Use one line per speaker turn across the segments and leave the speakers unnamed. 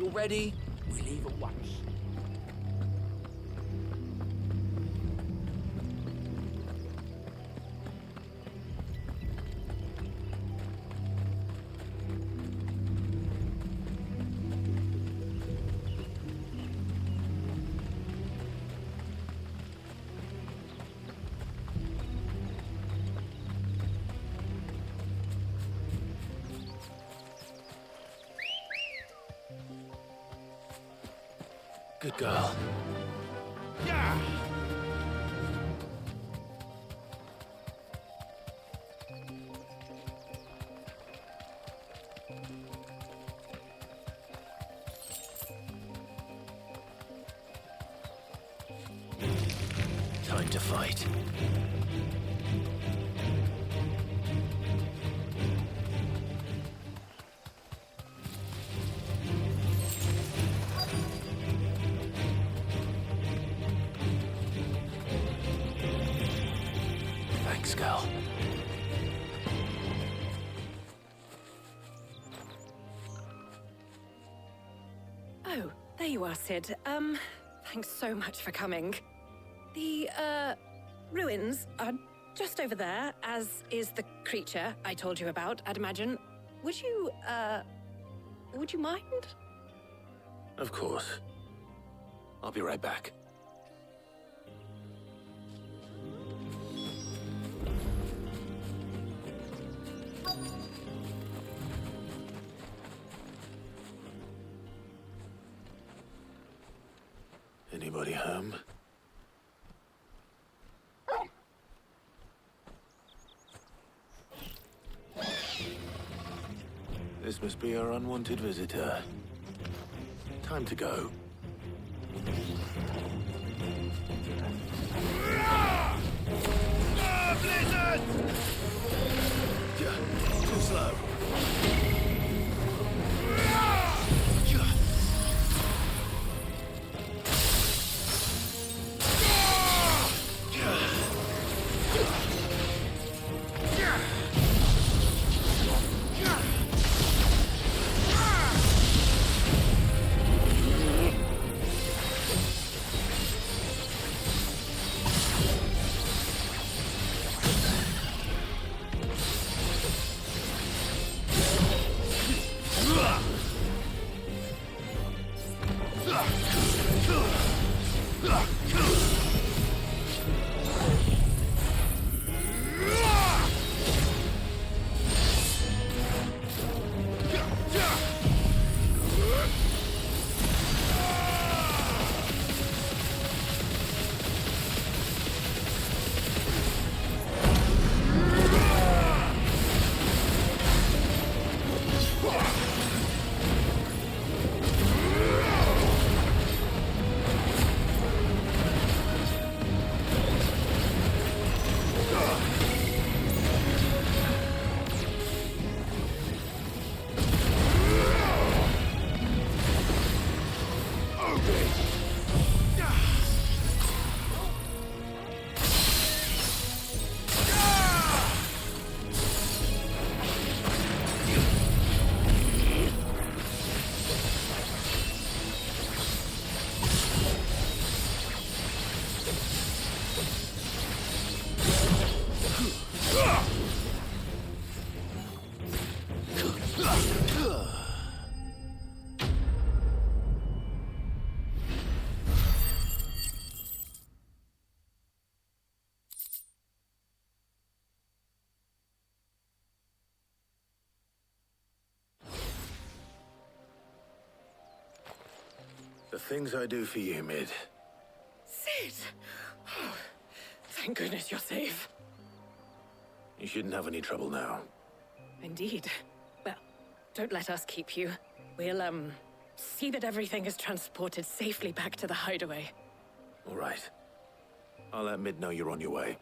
you're ready, we leave at once.
Good girl.
Yeah!
Time to fight. Thanks, girl.
Oh, there you are, Sid. Thanks so much for coming. The, ruins are just over there, as is the creature I told you about, I'd imagine. Would you mind?
Of course. I'll be right back. Anybody home? This must be our unwanted visitor. Time to go.
Blizzard!
Too slow. The things I do for you, Mid.
Sid! Oh, thank goodness you're safe.
You shouldn't have any trouble now.
Indeed. Well, don't let us keep you. We'll, see that everything is transported safely back to the hideaway.
All right. I'll let Mid know you're on your way.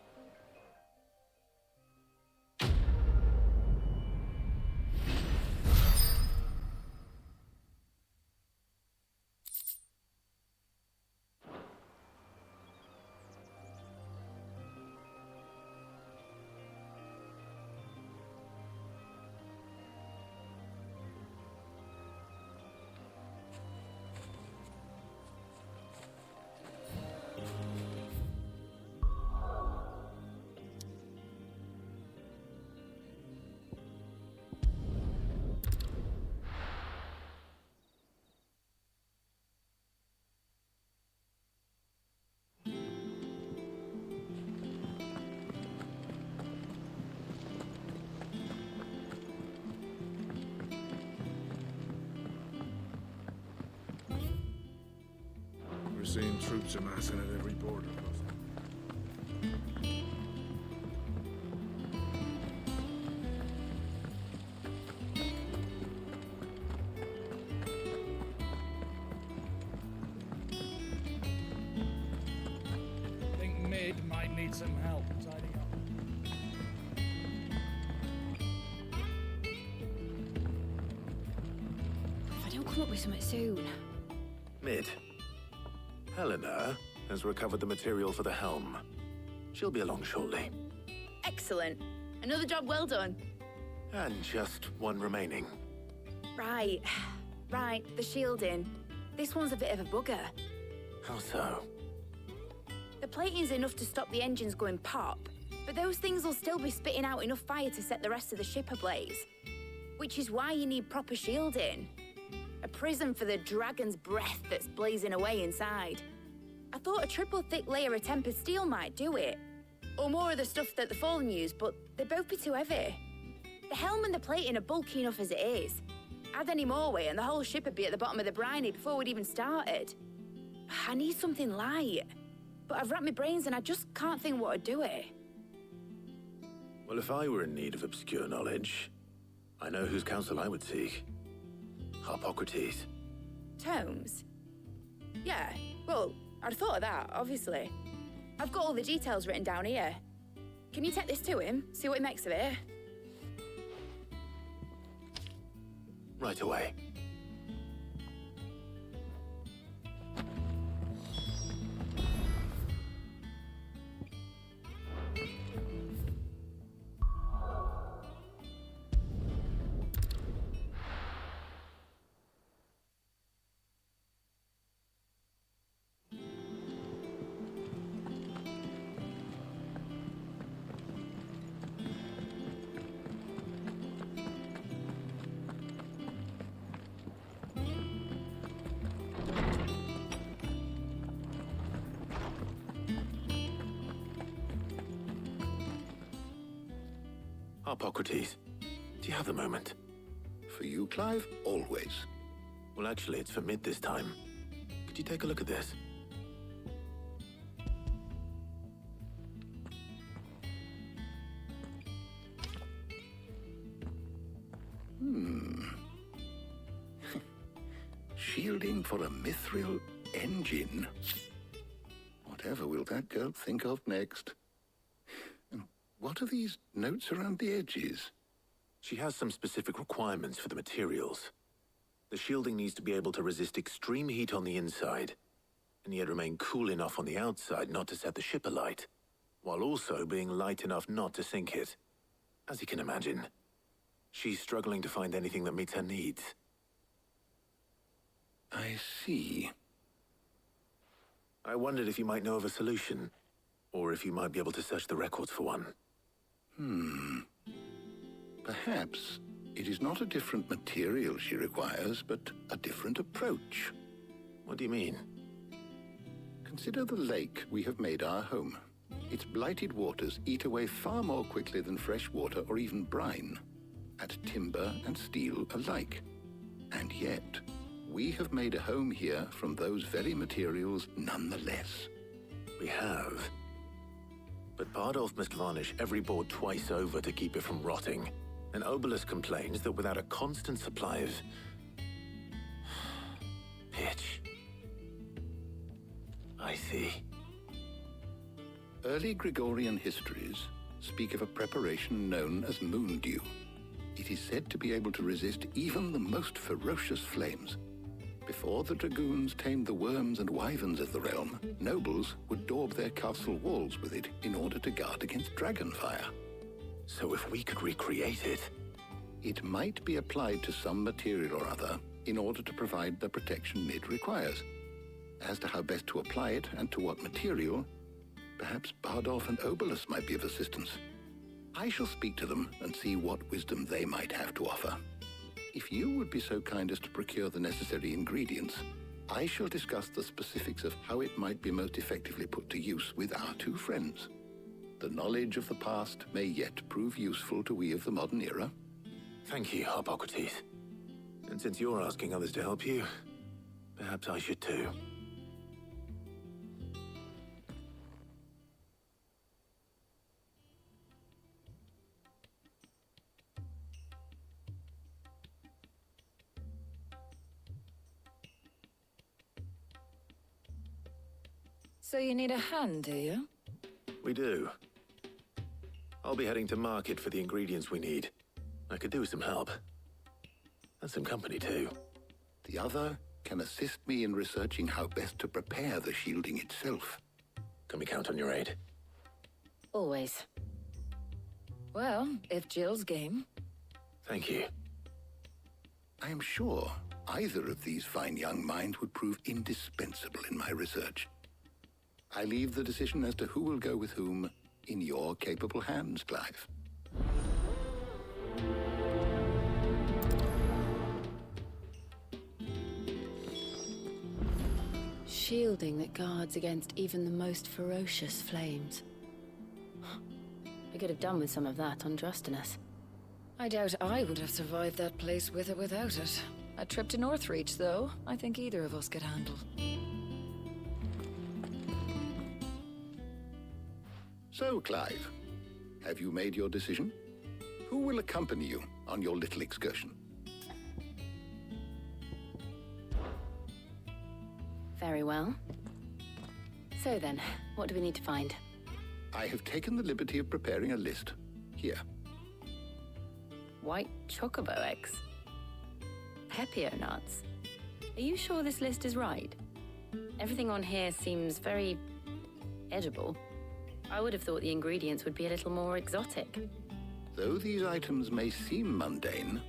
seen troops amassing at every border crossing.
Think Mid might need some help tidying up.
If I don't come up with something soon.
Mid. Helena has recovered the material for the helm. She'll be along shortly.
Excellent. Another job well done.
And just one remaining.
Right. Right, the shielding. This one's a bit of a bugger.
How so?
The plating's enough to stop the engines going pop, but those things will still be spitting out enough fire to set the rest of the ship ablaze. Which is why you need proper shielding. A prison for the dragon's breath that's blazing away inside. I thought a triple thick layer of tempered steel might do it. Or more of the stuff that the Fallen use, but they'd both be too heavy. The helm and the plating are bulky enough as it is. Add any more weight and the whole ship would be at the bottom of the briny before we'd even started. I need something light. But I've racked my brains and I just can't think what would do it.
Well, if I were in need of obscure knowledge, I know whose counsel I would seek. Harpocrates.
Tomes? Yeah, well, I'd thought of that, obviously. I've got all the details written down here. Can you take this to him, see what he makes of it?
Right away. Harpocrates, do you have a moment?
For you, Clive, always.
Well, actually, it's for Mid this time. Could you take a look at this?
Shielding for a mithril engine. Whatever will that girl think of next? And what are these notes around the edges?
She has some specific requirements for the materials. The shielding needs to be able to resist extreme heat on the inside, and yet remain cool enough on the outside not to set the ship alight, while also being light enough not to sink it. As you can imagine, she's struggling to find anything that meets her needs.
I see.
I wondered if you might know of a solution, or if you might be able to search the records for one.
Perhaps it is not a different material she requires, but a different approach.
What do you mean?
Consider the lake we have made our home. Its blighted waters eat away far more quickly than fresh water or even brine, at timber and steel alike. And yet, we have made a home here from those very materials nonetheless.
We have. But Bardolph must varnish every board twice over to keep it from rotting. And Obelus complains that without a constant supply of pitch. I see.
Early Gregorian histories speak of a preparation known as moon dew. It is said to be able to resist even the most ferocious flames. Before the dragoons tamed the worms and wyverns of the realm, nobles would daub their castle walls with it in order to guard against dragonfire.
So if we could recreate it...
It might be applied to some material or other in order to provide the protection Mid requires. As to how best to apply it and to what material, perhaps Bardolph and Obelus might be of assistance. I shall speak to them and see what wisdom they might have to offer. If you would be so kind as to procure the necessary ingredients, I shall discuss the specifics of how it might be most effectively put to use with our two friends. The knowledge of the past may yet prove useful to we of the modern era.
Thank you, Harpocrates. And since you're asking others to help you, perhaps I should too.
So you need a hand, do you?
We do. I'll be heading to market for the ingredients we need. I could do with some help. And some company, too.
The other can assist me in researching how best to prepare the shielding itself.
Can we count on your aid?
Always.
Well, if Jill's game.
Thank you.
I am sure either of these fine young minds would prove indispensable in my research. I leave the decision as to who will go with whom in your capable hands, Clive.
Shielding that guards against even the most ferocious flames. We could have done with some of that on Drustinus.
I doubt I would have survived that place with or without it. A trip to Northreach, though, I think either of us could handle.
So, Clive, have you made your decision? Who will accompany you on your little excursion?
Very well. So then, what do we need to find?
I have taken the liberty of preparing a list. Here.
White chocobo eggs. Pepio nuts. Are you sure this list is right? Everything on here seems very edible. I would have thought the ingredients would be a little more exotic.
Though these items may seem mundane,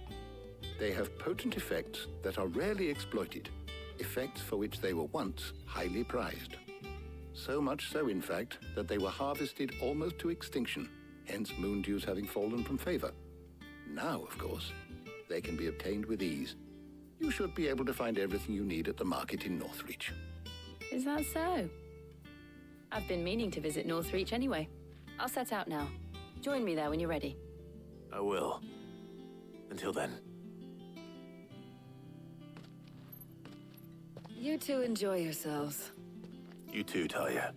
they have potent effects that are rarely exploited, effects for which they were once highly prized. So much so, in fact, that they were harvested almost to extinction, hence moon dews having fallen from favor. Now, of course, they can be obtained with ease. You should be able to find everything you need at the market in Northreach.
Is that so? I've been meaning to visit Northreach anyway. I'll set out now. Join me there when you're ready.
I will. Until then.
You two enjoy yourselves.
You too, Talia.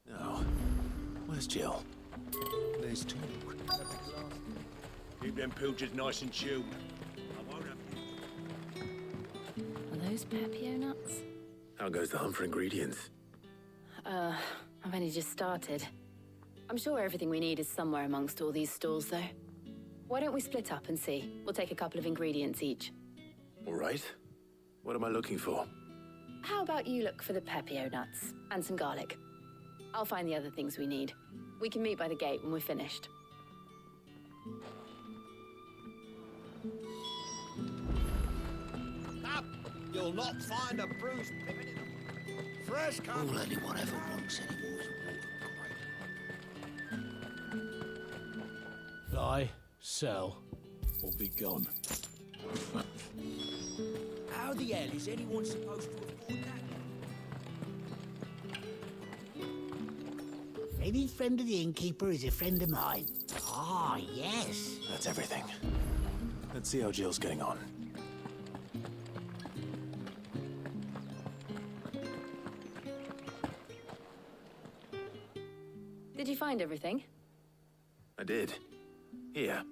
Now, where's Jill?
There's two. Keep them pilchards nice and chilled. I won't have you.
Are those Pepio nuts?
How goes the hunt for ingredients?
I've only just started. I'm sure everything we need is somewhere amongst all these stalls, though. Why don't we split up and see? We'll take a couple of ingredients each.
All right. What am I looking for?
How about you look for the Pepio nuts and some garlic? I'll find the other things we need. We can meet by the gate when we're finished.
Up! You'll not find a bruised pivot in them. Fresh cut.
All anyone ever wants anymore is a water crate.
Buy, sell, or be gone.
How the hell is anyone supposed to afford that?
Any friend of the innkeeper is a friend of mine. Ah, yes.
That's everything. Let's see how Jill's getting on.
Did you find everything?
I did. Here.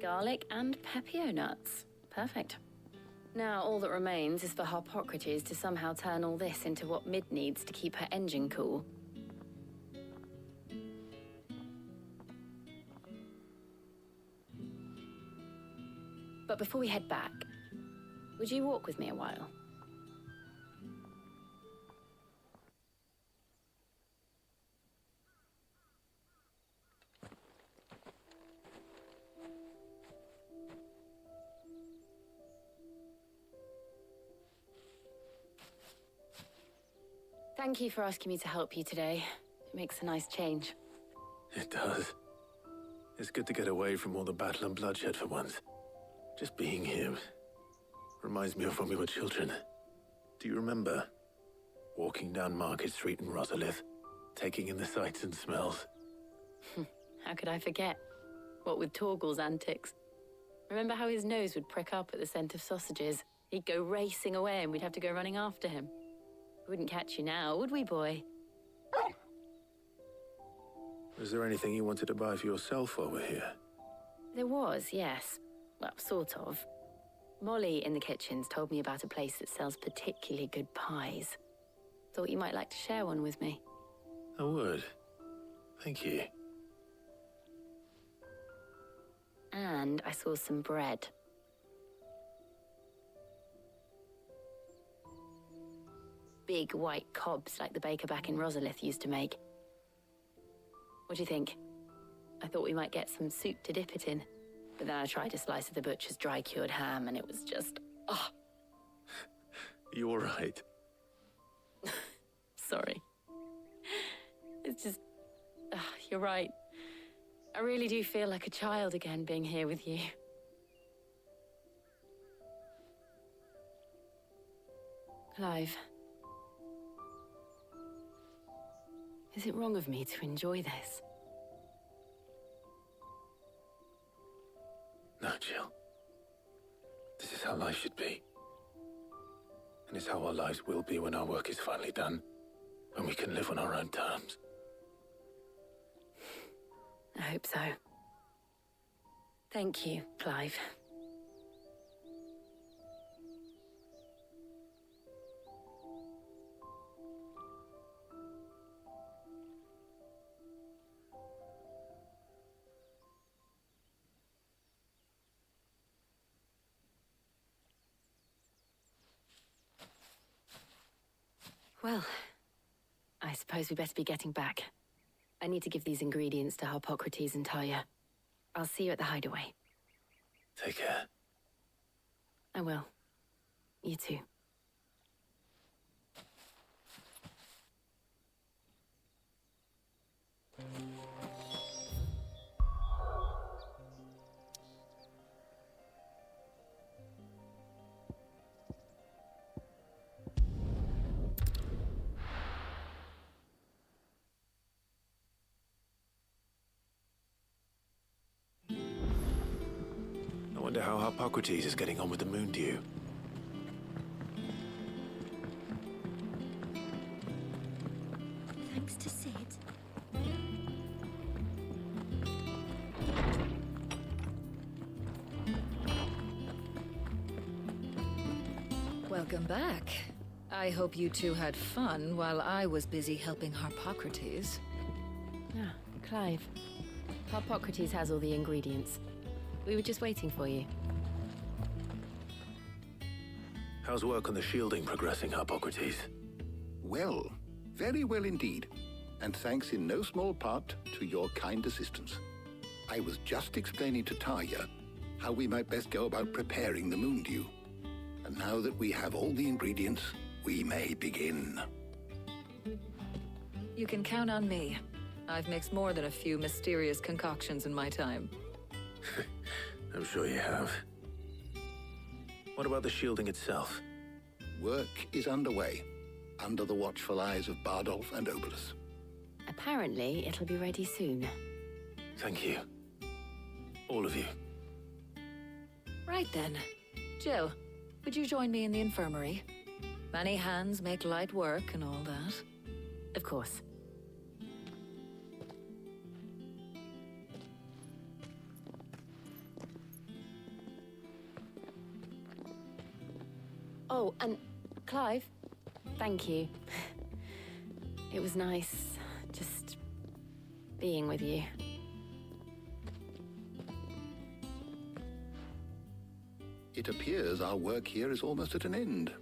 Garlic and Pepio nuts. Perfect. Now all that remains is for Harpocrates to somehow turn all this into what Mid needs to keep her engine cool. But before we head back, would you walk with me a while? Thank you for asking me to help you today. It makes a nice change.
It does. It's good to get away from all the battle and bloodshed for once. Just being here reminds me of when we were children. Do you remember? walking down Market Street in Rosalith, taking in the sights and smells.
How could I forget? What with Torgal's antics. Remember how his nose would prick up at the scent of sausages? He'd go racing away and we'd have to go running after him. We wouldn't catch you now, would we, boy?
Was there anything you wanted to buy for yourself while we're here?
There was, yes. Well, sort of. Molly in the kitchens told me about a place that sells particularly good pies. Thought you might like to share one with me.
I would. Thank you.
And I saw some bread. Big white cobs like the baker back in Rosalith used to make. What do you think? I thought we might get some soup to dip it in. But then I tried a slice of the butcher's dry-cured ham and it was just... oh.
You all right?
Sorry. It's just... you're right. I really do feel like a child again being here with you. Clive. Is it wrong of me to enjoy this?
No, Jill. This is how life should be. And it's how our lives will be when our work is finally done. When we can live on our own terms.
I hope so. Thank you, Clive. Well, I suppose we better be getting back. I need to give these ingredients to Harpocrates and Talia. I'll see you at the hideaway.
Take care.
I will. You too.
I wonder how Harpocrates is getting on with the moon dew.
Thanks to Sid.
Welcome back. I hope you two had fun while I was busy helping Harpocrates.
Ah, Clive. Harpocrates has all the ingredients. We were just waiting for you.
How's work on the shielding progressing, Harpocrates?
Well, very well indeed. And thanks in no small part to your kind assistance. I was just explaining to Talia how we might best go about preparing the moon dew. And now that we have all the ingredients, we may begin.
You can count on me. I've mixed more than a few mysterious concoctions in my time.
I'm sure you have. What about the shielding itself?
Work is underway, under the watchful eyes of Bardolph and Obolus.
Apparently, it'll be ready soon.
Thank you. All of you.
Right then. Jill, would you join me in the infirmary? Many hands make light work and all that.
Of course. Oh, and Clive, thank you. It was nice just being with you.
It appears our work here is almost at an end.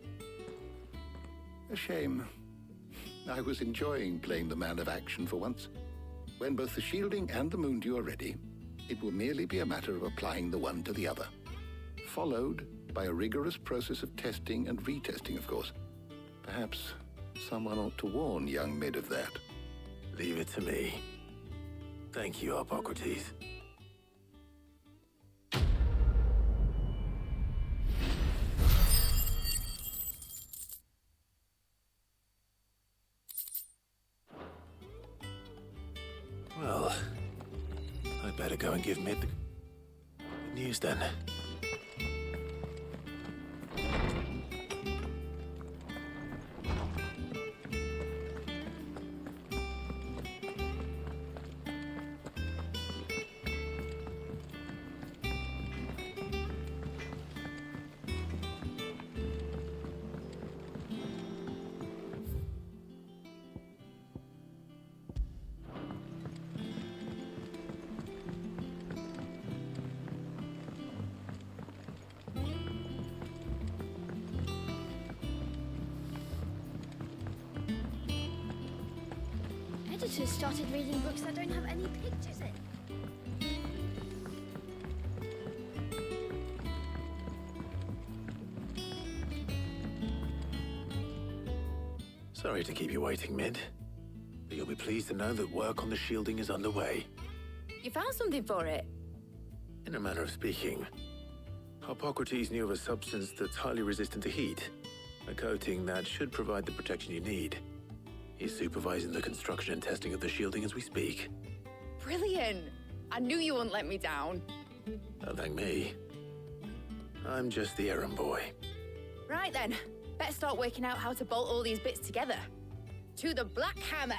A shame. I was enjoying playing the man of action for once. When both the shielding and the moon dew are ready, it will merely be a matter of applying the one to the other. Followed by a rigorous process of testing and retesting, of course. Perhaps someone ought to warn young Mid of that.
Leave it to me. Thank you, Harpocrates. I'd better go and give Mid the good news then.
Editors started reading books that don't have any pictures in.
Sorry to keep you waiting, Mid. But you'll be pleased to know that work on the shielding is underway.
You found something for it?
In a manner of speaking, Hippocrates knew of a substance that's highly resistant to heat. A coating that should provide the protection you need. He's supervising the construction and testing of the shielding as we speak.
Brilliant! I knew you wouldn't let me down.
Don't thank me. I'm just the errand boy.
Right then, better start working out how to bolt all these bits together. To the Black Hammer!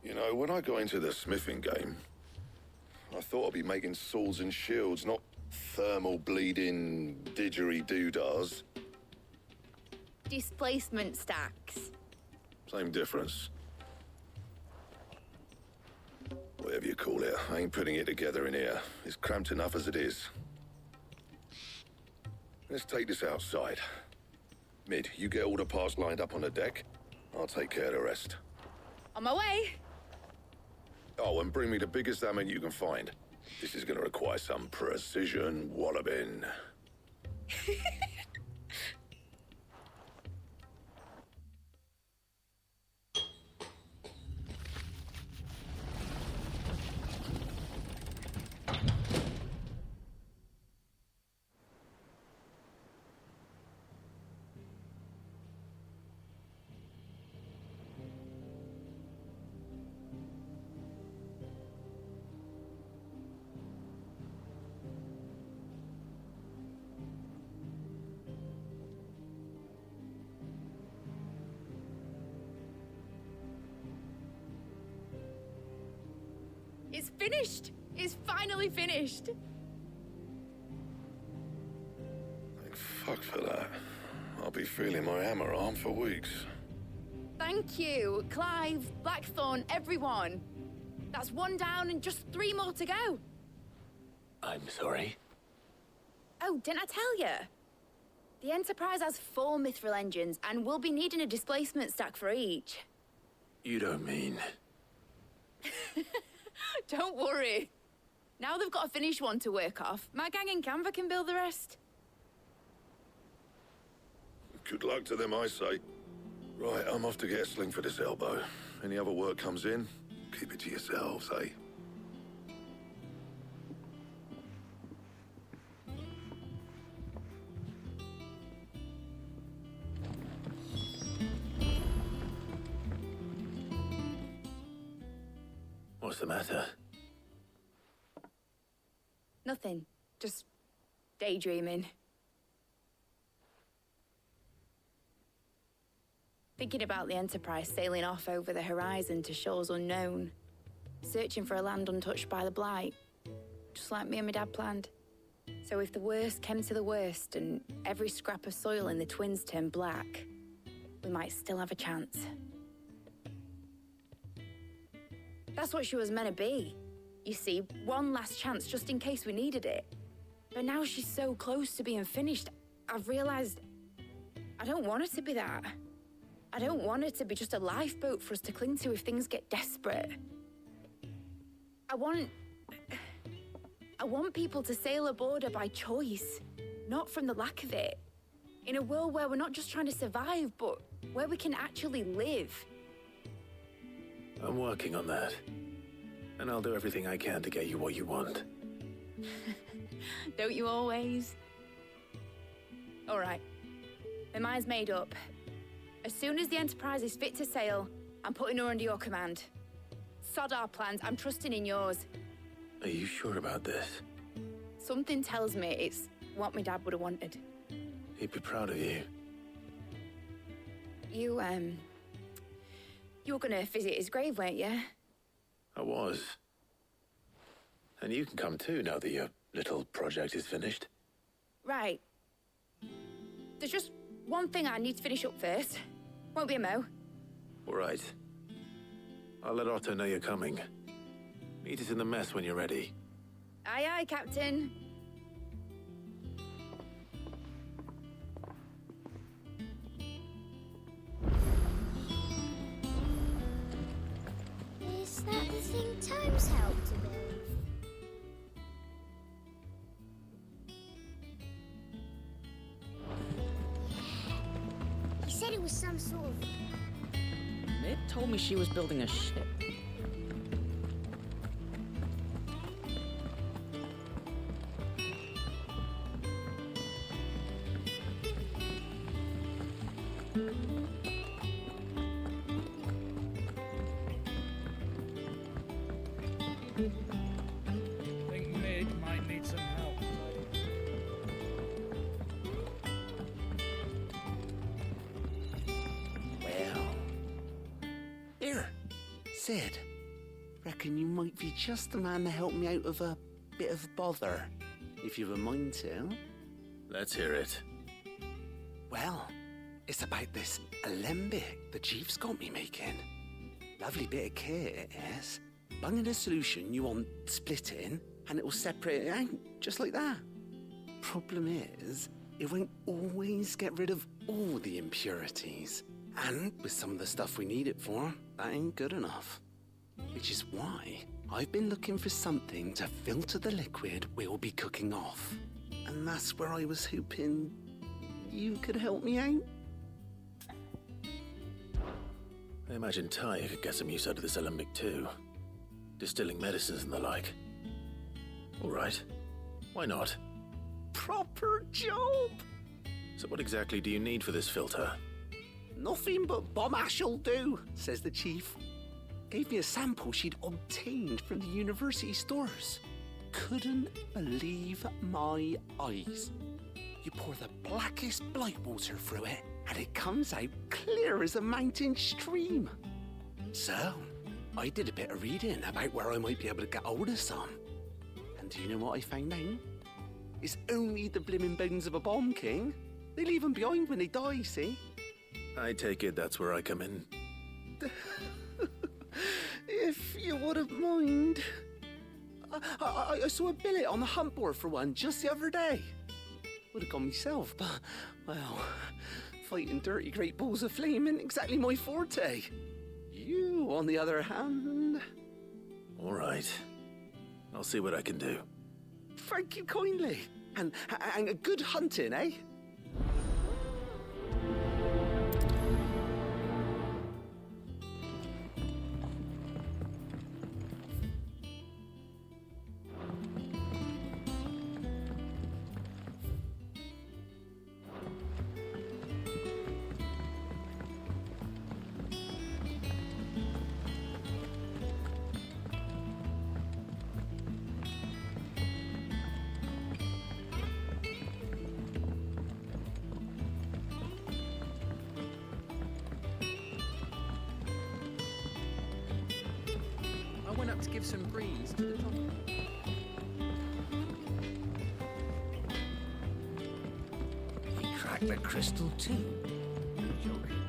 You know, when I got into the smithing game, I thought I'd be making swords and shields, not thermal bleeding didgeridoo-dahs.
Displacement stacks.
Same difference. Whatever you call it, I ain't putting it together in here. It's cramped enough as it is. Let's take this outside. Mid, you get all the parts lined up on the deck. I'll take care of the rest.
On my way!
Oh, and bring me the biggest hammer you can find. This is gonna require some precision walloping.
It's finished! It's finally finished!
Thank fuck for that. I'll be feeling my hammer arm for weeks.
Thank you, Clive, Blackthorn, everyone. That's one down and just 3 more to go.
I'm sorry.
Oh, didn't I tell you? The Enterprise has 4 mithril engines, and we'll be needing a displacement stack for each.
You don't mean...
Don't worry. Now they've got a finished one to work off. My gang in Canva can build the rest.
Good luck to them, I say. Right, I'm off to get a sling for this elbow. Any other work comes in, keep it to yourselves, eh?
What's the matter?
Nothing. Just daydreaming. Thinking about the Enterprise sailing off over the horizon to shores unknown. Searching for a land untouched by the Blight. Just like me and my dad planned. So if the worst came to the worst and every scrap of soil in the Twins turned black, we might still have a chance. That's what she was meant to be. You see, one last chance just in case we needed it. But now she's so close to being finished, I've realized I don't want her to be that. I don't want her to be just a lifeboat for us to cling to if things get desperate. I want people to sail aboard her by choice, not from the lack of it. In a world where we're not just trying to survive, but where we can actually live.
I'm working on that. And I'll do everything I can to get you what you want.
Don't you always? All right. My mind's made up. As soon as the Enterprise is fit to sail, I'm putting her under your command. Sod our plans, I'm trusting in yours.
Are you sure about this?
Something tells me it's what my dad would have wanted.
He'd be proud of you.
You were gonna visit his grave, weren't you?
I was. And you can come too now that your little project is finished.
Right. There's just one thing I need to finish up first. Won't be a mo.
All right. I'll let Otto know you're coming. Meet us in the mess when you're ready.
Aye, aye, Captain.
Is that the thing Tomes helped to build? He said it was some sort of...
Mid told me she was building a ship.
I think Mid might need some help.
Well. Here, Sid. Reckon you might be just the man to help me out of a bit of bother, if you've a mind to.
Let's hear it.
Well, it's about this alembic the Chief's got me making. Lovely bit of kit, it is. Bung in a solution you want splitting, and it'll separate it out, just like that. Problem is, it won't always get rid of all the impurities. And with some of the stuff we need it for, that ain't good enough. Which is why I've been looking for something to filter the liquid we'll be cooking off. And that's where I was hoping you could help me out.
I imagine Ty could get some use out of this alembic too. Distilling medicines and the like. All right. Why not?
Proper job!
So what exactly do you need for this filter?
Nothing but bomb ash'll do, says the Chief. Gave me a sample she'd obtained from the university stores. Couldn't believe my eyes. You pour the blackest blight water through it, and it comes out clear as a mountain stream. So, I did a bit of reading about where I might be able to get hold of some. And do you know what I found out? It's only the blimmin' bones of a bomb king. They leave them behind when they die, see?
I take it that's where I come in.
If you wouldn't mind. I saw a billet on the hunt board for one just the other day. Would have gone myself, but, well, fighting dirty great balls of flame isn't exactly my forte. You, on the other hand...
All right. I'll see what I can do.
Thank you kindly. And a good hunting, eh?
I went up to give some greens to the top.
He cracked the crystal too. You're joking.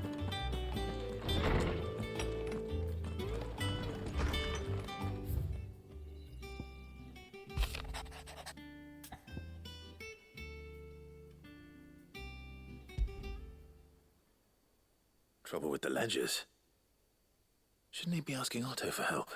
Trouble with the ledgers. Shouldn't he be asking Otto for help?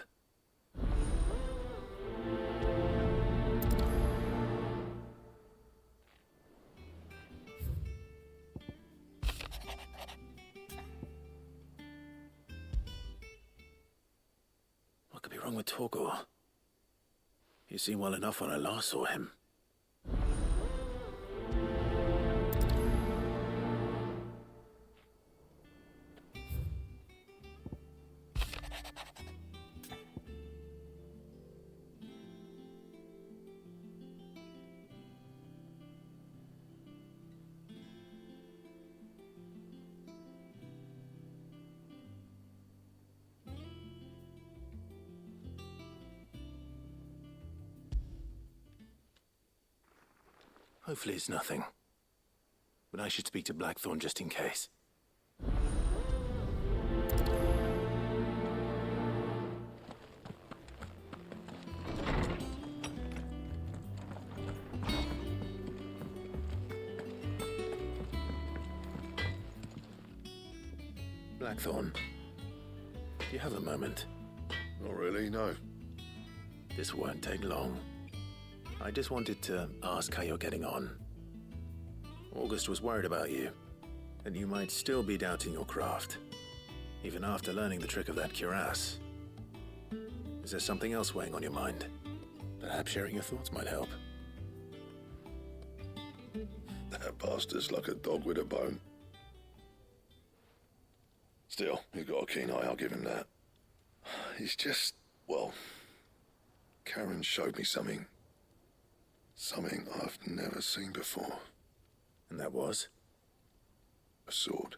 What could be wrong with Torgor? He seemed well enough when I last saw him. Hopefully it's nothing. But I should speak to Blackthorn just in case. Blackthorn, do you have a moment?
Not really, no.
This won't take long. I just wanted to ask how you're getting on. August was worried about you, and you might still be doubting your craft, even after learning the trick of that cuirass. Is there something else weighing on your mind? Perhaps sharing your thoughts might help.
That bastard's like a dog with a bone. Still, he's got a keen eye, I'll give him that. He's just, well, Karen showed me something. Something I've never seen before.
And that was?
A sword.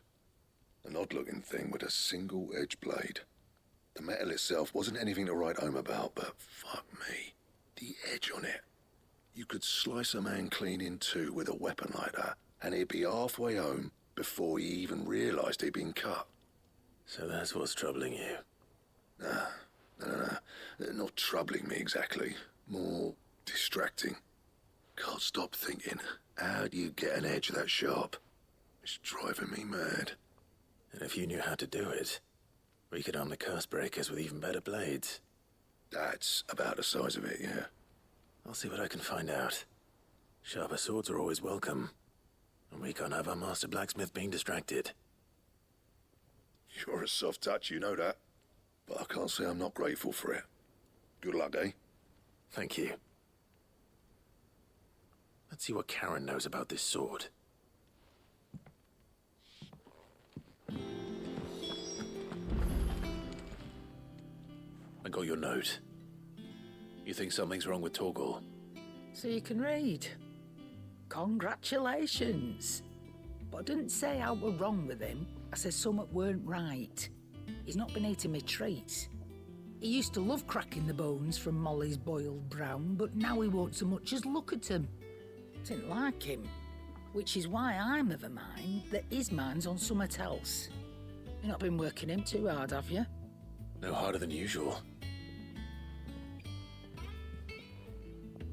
An odd-looking thing with a single-edged blade. The metal itself wasn't anything to write home about, but fuck me. The edge on it. You could slice a man clean in two with a weapon like that, and he'd be halfway home before he even realised he'd been cut.
So that's what's troubling you?
No. Not troubling me exactly. More distracting. Can't stop thinking, how do you get an edge that sharp? It's driving me mad.
And if you knew how to do it, we could arm the curse breakers with even better blades.
That's about the size of it, yeah.
I'll see what I can find out. Sharper swords are always welcome. And we can't have our master blacksmith being distracted.
You're a soft touch, you know that. But I can't say I'm not grateful for it. Good luck, eh?
Thank you. Let's see what Karen knows about this sword. I got your note. You think something's wrong with Torgal?
So you can read. Congratulations. But I didn't say I were wrong with him. I said something weren't right. He's not been eating me treats. He used to love cracking the bones from Molly's boiled brown, but now he won't so much as look at them. Didn't like him, which is why I'm of a mind that his mind's on something else. You've not been working him too hard, have you?
No harder than usual.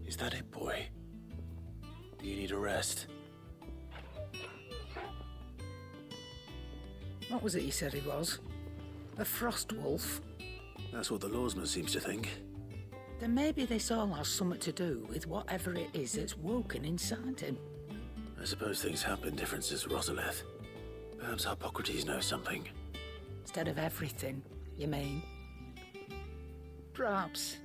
Is that it, boy? Do you need a rest?
What was it you said he was? A frost wolf?
That's what the lawsman seems to think.
Then maybe this all has something to do with whatever it is that's woken inside him.
I suppose things have been different since Rosalith. Perhaps Hippocrates knows something.
Instead of everything, you mean? Perhaps.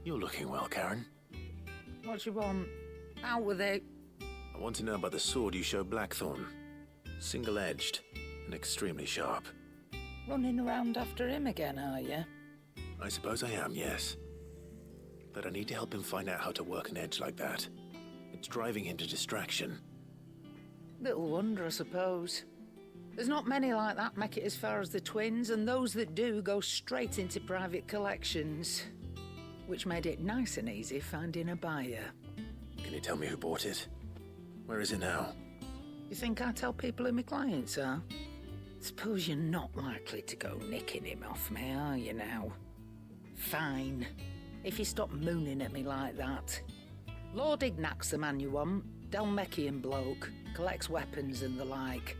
You're looking well, Karen.
What do you want? Out with it.
I want to know about the sword you showed Blackthorn. Single-edged and extremely sharp.
Running around after him again, are you?
I suppose I am, yes. But I need to help him find out how to work an edge like that. It's driving him to distraction.
Little wonder, I suppose. There's not many like that make it as far as the twins, and those that do go straight into private collections. Which made it nice and easy finding a buyer.
Can you tell me who bought it? Where is it now?
You think I tell people who my clients are? Suppose you're not likely to go nicking him off me, are you now? Fine. If you stop mooning at me like that. Lord Ignac's the man you want. Dalmekian bloke. Collects weapons and the like.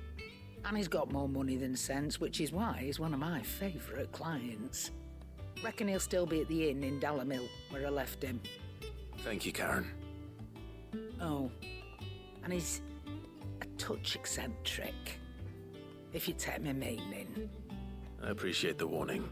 And he's got more money than sense, which is why he's one of my favourite clients. Reckon he'll still be at the inn in Dalamil, where I left him.
Thank you, Karen.
Oh. And he's a touch eccentric. If you take my meaning.
I appreciate the warning.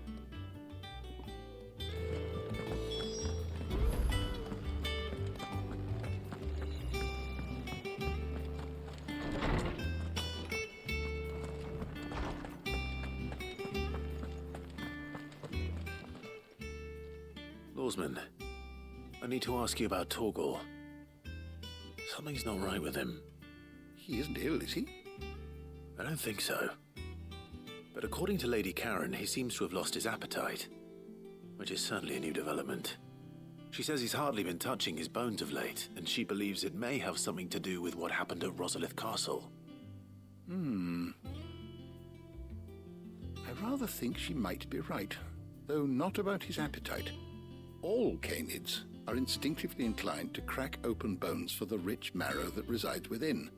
Lawsman, I need to ask you about Torgal. Something's not right with him.
He isn't ill, is he?
I don't think so. But according to Lady Karen, he seems to have lost his appetite, which is certainly a new development. She says he's hardly been touching his bones of late, and she believes it may have something to do with what happened at Rosalith Castle.
I rather think she might be right, though not about his appetite. All canids are instinctively inclined to crack open bones for the rich marrow that resides within,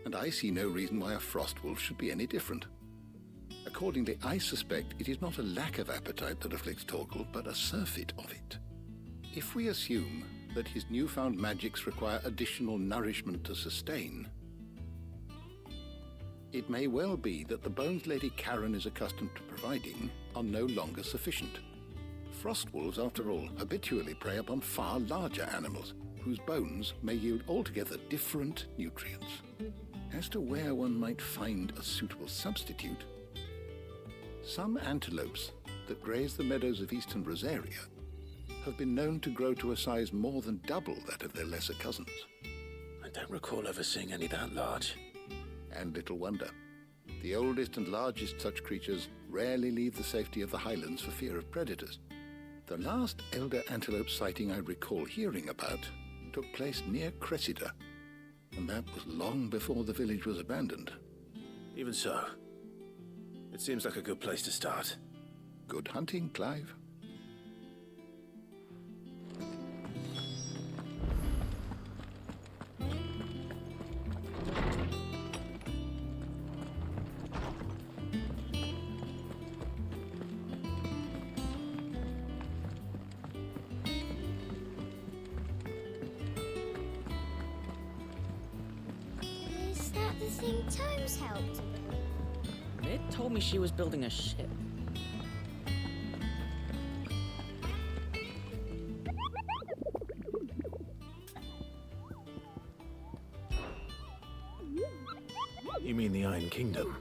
and I see no reason why a frostwolf should be any different. Accordingly, I suspect it is not a lack of appetite that afflicts Torgal, but a surfeit of it. If we assume that his newfound magics require additional nourishment to sustain, it may well be that the bones Lady Karen is accustomed to providing are no longer sufficient. Frostwolves, after all, habitually prey upon far larger animals, whose bones may yield altogether different nutrients. As to where one might find a suitable substitute, some antelopes that graze the meadows of eastern Rosaria have been known to grow to a size more than double that of their lesser cousins.
I don't recall ever seeing any that large.
And little wonder. The oldest and largest such creatures rarely leave the safety of the highlands for fear of predators. The last elder antelope sighting I recall hearing about took place near Cressida, and that was long before the village was abandoned.
Even so, it seems like a good place to start.
Good hunting, Clive.
Is that the thing Tomes helped?
Mid told me she was building a ship.
You mean the Iron Kingdom?